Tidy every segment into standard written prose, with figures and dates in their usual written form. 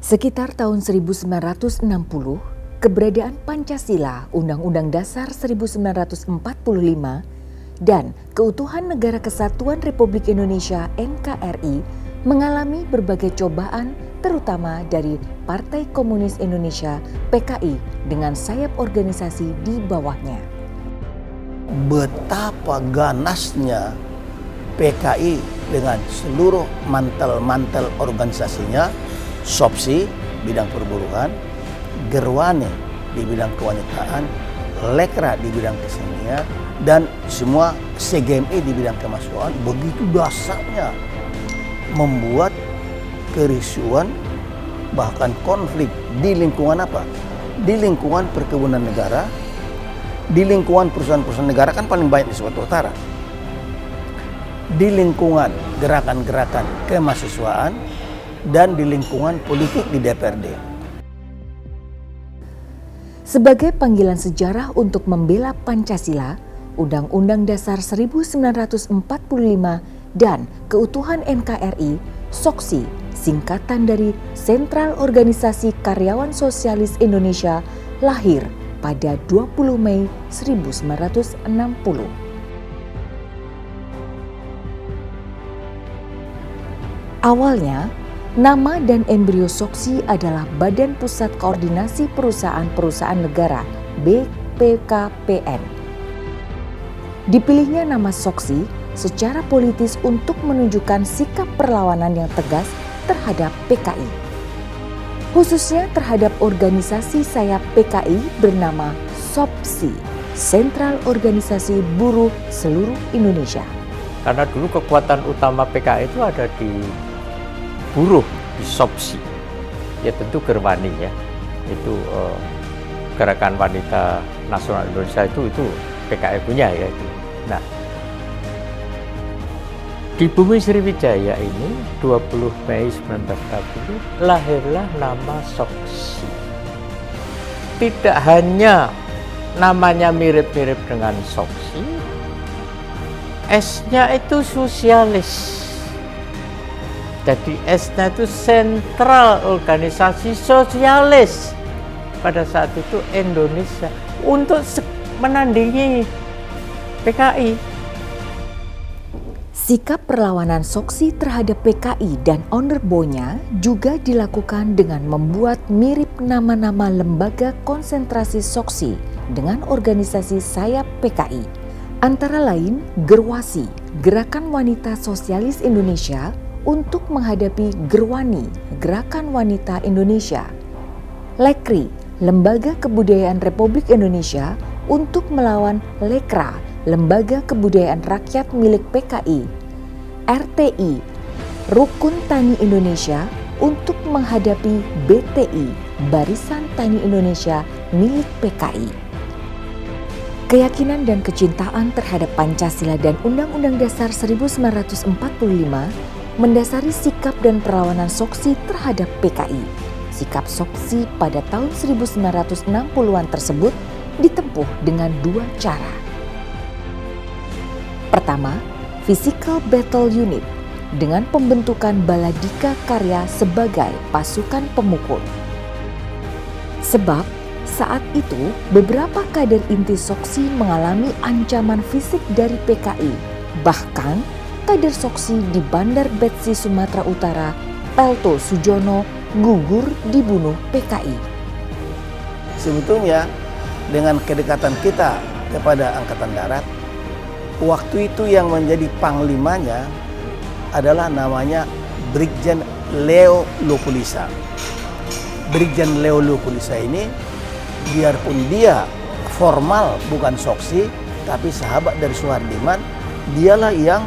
Sekitar tahun 1960, keberadaan Pancasila, Undang-Undang Dasar 1945, dan keutuhan Negara Kesatuan Republik Indonesia (NKRI) mengalami berbagai cobaan, terutama dari Partai Komunis Indonesia (PKI) dengan sayap organisasi di bawahnya. Betapa ganasnya PKI dengan seluruh mantel-mantel organisasinya, SOPSI bidang perburuhan, Gerwani di bidang kewanitaan, Lekra di bidang kesenian, dan semua CGMI di bidang kemahasiswaan begitu dasarnya membuat kerisuan, bahkan konflik di lingkungan apa? Di lingkungan perkebunan negara, di lingkungan perusahaan-perusahaan negara kan paling banyak di Sumatera Utara, di lingkungan gerakan-gerakan kemahasiswaan, dan di lingkungan politik di DPRD. Sebagai panggilan sejarah untuk membela Pancasila, Undang-Undang Dasar 1945 dan keutuhan NKRI, SOKSI, singkatan dari Sentral Organisasi Karyawan Sosialis Indonesia, lahir pada 20 Mei 1960. Awalnya, nama dan embrio SOKSI adalah Badan Pusat Koordinasi Perusahaan-Perusahaan Negara (BPKPN). Dipilihnya nama SOKSI secara politis untuk menunjukkan sikap perlawanan yang tegas terhadap PKI, khususnya terhadap organisasi sayap PKI bernama SOPSI, Sentral Organisasi Buruh Seluruh Indonesia. Karena dulu kekuatan utama PKI itu ada di buruh, di SOPSI, ya tentu Gerwani ya, itu Gerakan Wanita Nasional Indonesia itu PKI punya ya itu. Nah, di Bumi Sriwijaya ini 20 Mei 1940 lahirlah nama SOKSI. Tidak hanya namanya mirip-mirip dengan SOKSI, S-nya itu sosialis. Jadi S-nya itu Sentral Organisasi Sosialis pada saat itu Indonesia untuk menandingi PKI. Sikap perlawanan SOKSI terhadap PKI dan Onderbonya juga dilakukan dengan membuat mirip nama-nama lembaga konsentrasi SOKSI dengan organisasi sayap PKI. Antara lain Gerwasi, Gerakan Wanita Sosialis Indonesia, untuk menghadapi Gerwani, Gerakan Wanita Indonesia. Lekri, Lembaga Kebudayaan Republik Indonesia, untuk melawan Lekra, Lembaga Kebudayaan Rakyat milik PKI. RTI, Rukun Tani Indonesia, untuk menghadapi BTI, Barisan Tani Indonesia milik PKI. Keyakinan dan kecintaan terhadap Pancasila dan Undang-Undang Dasar 1945 mendasari sikap dan perlawanan SOKSI terhadap PKI. Sikap SOKSI pada tahun 1960-an tersebut ditempuh dengan dua cara. Pertama, Physical Battle Unit dengan pembentukan Baladika Karya sebagai pasukan pemukul. Sebab saat itu beberapa kader inti SOKSI mengalami ancaman fisik dari PKI. Bahkan kader SOKSI di Bandar Betsi, Sumatera Utara, Pelto Sujono, gugur dibunuh PKI. Sebetulnya dengan kedekatan kita kepada Angkatan Darat, waktu itu yang menjadi panglimanya adalah namanya Brigjen Leo Lupulisa. Brigjen Leo Lupulisa ini biarpun dia formal bukan SOKSI, tapi sahabat dari Suhardiman, dialah yang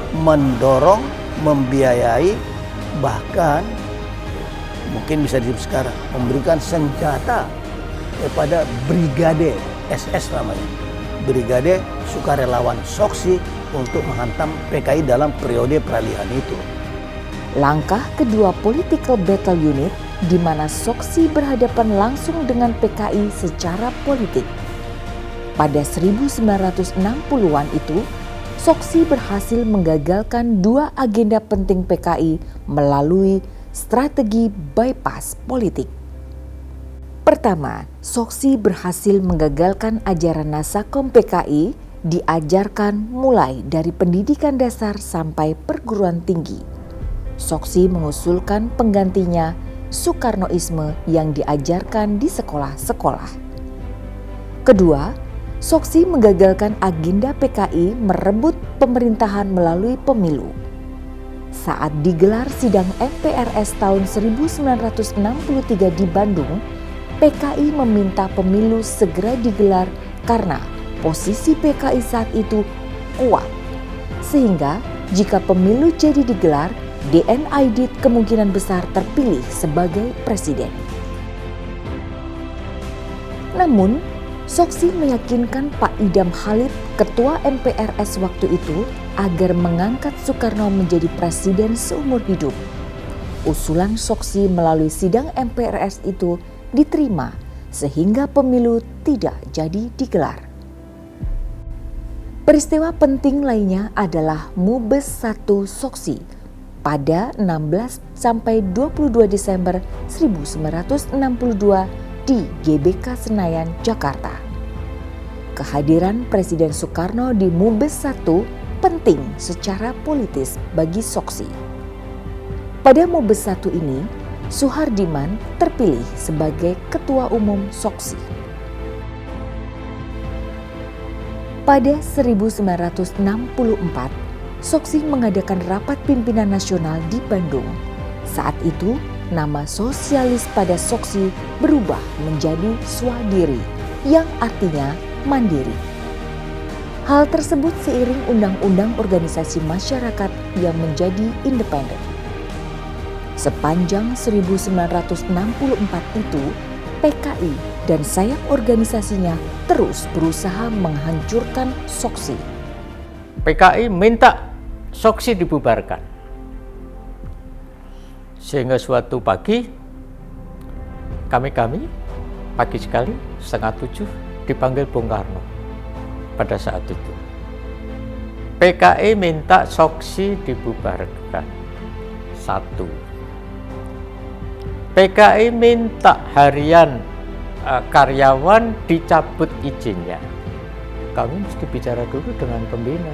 mendorong, membiayai, bahkan mungkin bisa disebut sekarang memberikan senjata kepada Brigade SS namanya, Brigade Sukarelawan SOKSI untuk menghantam PKI dalam periode peralihan itu. Langkah kedua Political Battle Unit di mana SOKSI berhadapan langsung dengan PKI secara politik. Pada 1960-an itu, SOKSI berhasil menggagalkan dua agenda penting PKI melalui strategi bypass politik. Pertama, Soksi berhasil menggagalkan ajaran Nasakom PKI diajarkan mulai dari pendidikan dasar sampai perguruan tinggi. Soksi mengusulkan penggantinya Soekarnoisme yang diajarkan di sekolah-sekolah. Kedua, Soksi menggagalkan agenda PKI merebut pemerintahan melalui pemilu. Saat digelar sidang MPRS tahun 1963 di Bandung, PKI meminta pemilu segera digelar karena posisi PKI saat itu kuat. Sehingga jika pemilu jadi digelar, DN Aidit kemungkinan besar terpilih sebagai presiden. Namun, Soksi meyakinkan Pak Idam Halid, ketua MPRS waktu itu, agar mengangkat Soekarno menjadi presiden seumur hidup. Usulan Soksi melalui sidang MPRS itu diterima sehingga pemilu tidak jadi digelar. Peristiwa penting lainnya adalah Mubes 1 Soksi pada 16 sampai 22 Desember 1962 di GBK Senayan, Jakarta. Kehadiran Presiden Soekarno di Mubes 1 penting secara politis bagi Soksi. Pada Mubes 1 ini, Soehardiman terpilih sebagai Ketua Umum Soksi. Pada 1964, Soksi mengadakan rapat pimpinan nasional di Bandung. Saat itu, nama sosialis pada Soksi berubah menjadi Swadiri, yang artinya mandiri. Hal tersebut seiring undang-undang organisasi masyarakat yang menjadi independen. Sepanjang 1964 itu, PKI dan sayap organisasinya terus berusaha menghancurkan Soksi. PKI minta Soksi dibubarkan. Sehingga suatu pagi, kami pagi sekali 6:30 dipanggil Bung Karno pada saat itu. PKI minta Soksi dibubarkan. 1. PKI minta harian karyawan dicabut izinnya. Kami mesti bicara dulu dengan pembina.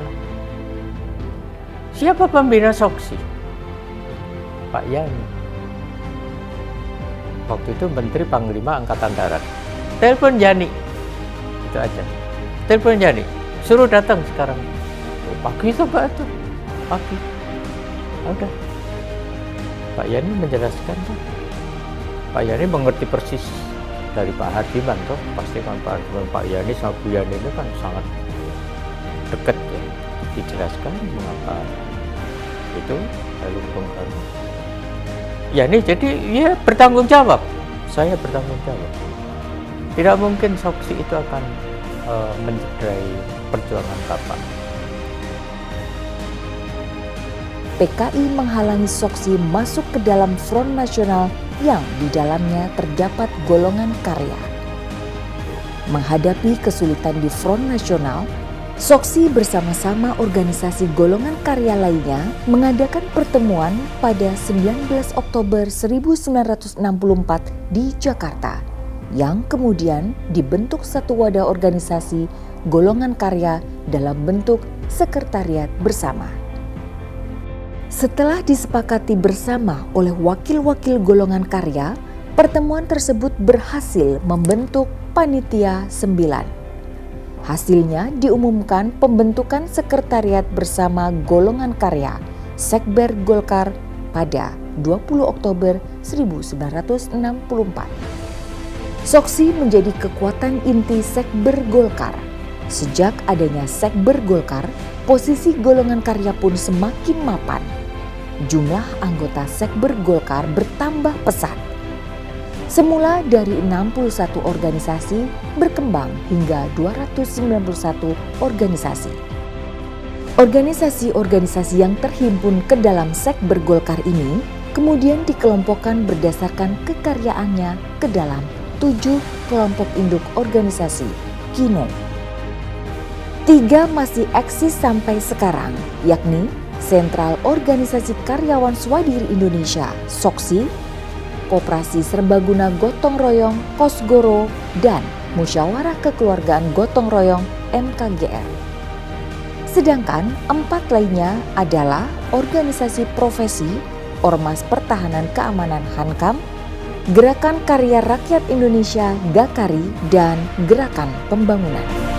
Siapa pembina Soksi? Pak Yani. Waktu itu Menteri Panglima Angkatan Darat. Telepon Yani. Itu aja. Telepon Yani. Suruh datang sekarang. Oh, pagi itu Pak itu. Pagi. Udah. Pak Yani menjelaskan tuh. Pak Yani mengerti persis dari Pak Hardiman tuh. Pasti kan Pak Hardiman, Pak Yani sama Bu Yani itu kan sangat dekat ya. Dijelaskan mengapa itu lalu Bung Karno. Yani jadi ya bertanggung jawab. Saya bertanggung jawab. Tidak mungkin Soksi itu akan mencederai perjuangan Bapak. PKI menghalangi Soksi masuk ke dalam Front Nasional yang di dalamnya terdapat golongan karya. Menghadapi kesulitan di Front Nasional, Soksi bersama-sama organisasi golongan karya lainnya mengadakan pertemuan pada 19 Oktober 1964 di Jakarta, yang kemudian dibentuk satu wadah organisasi golongan karya dalam bentuk sekretariat bersama. Setelah disepakati bersama oleh wakil-wakil golongan karya, pertemuan tersebut berhasil membentuk Panitia 9. Hasilnya diumumkan pembentukan sekretariat bersama golongan karya Sekber Golkar pada 20 Oktober 1964. Soksi menjadi kekuatan inti Sekber Golkar. Sejak adanya Sekber Golkar, posisi golongan karya pun semakin mapan. Jumlah anggota Sekber Golkar bertambah pesat. Semula dari 61 organisasi berkembang hingga 291 organisasi. Organisasi-organisasi yang terhimpun ke dalam Sekber Golkar ini kemudian dikelompokkan berdasarkan kekaryaannya ke dalam 7 kelompok induk organisasi KINO. 3 masih eksis sampai sekarang, yakni Sentral Organisasi Karyawan Swadiri Indonesia (SOKSI), Koperasi Serbaguna Gotong Royong Kosgoro, dan Musyawarah Kekeluargaan Gotong Royong MKGR. Sedangkan 4 lainnya adalah Organisasi Profesi, Ormas Pertahanan Keamanan Hankam, Gerakan Karya Rakyat Indonesia Gakari, dan Gerakan Pembangunan.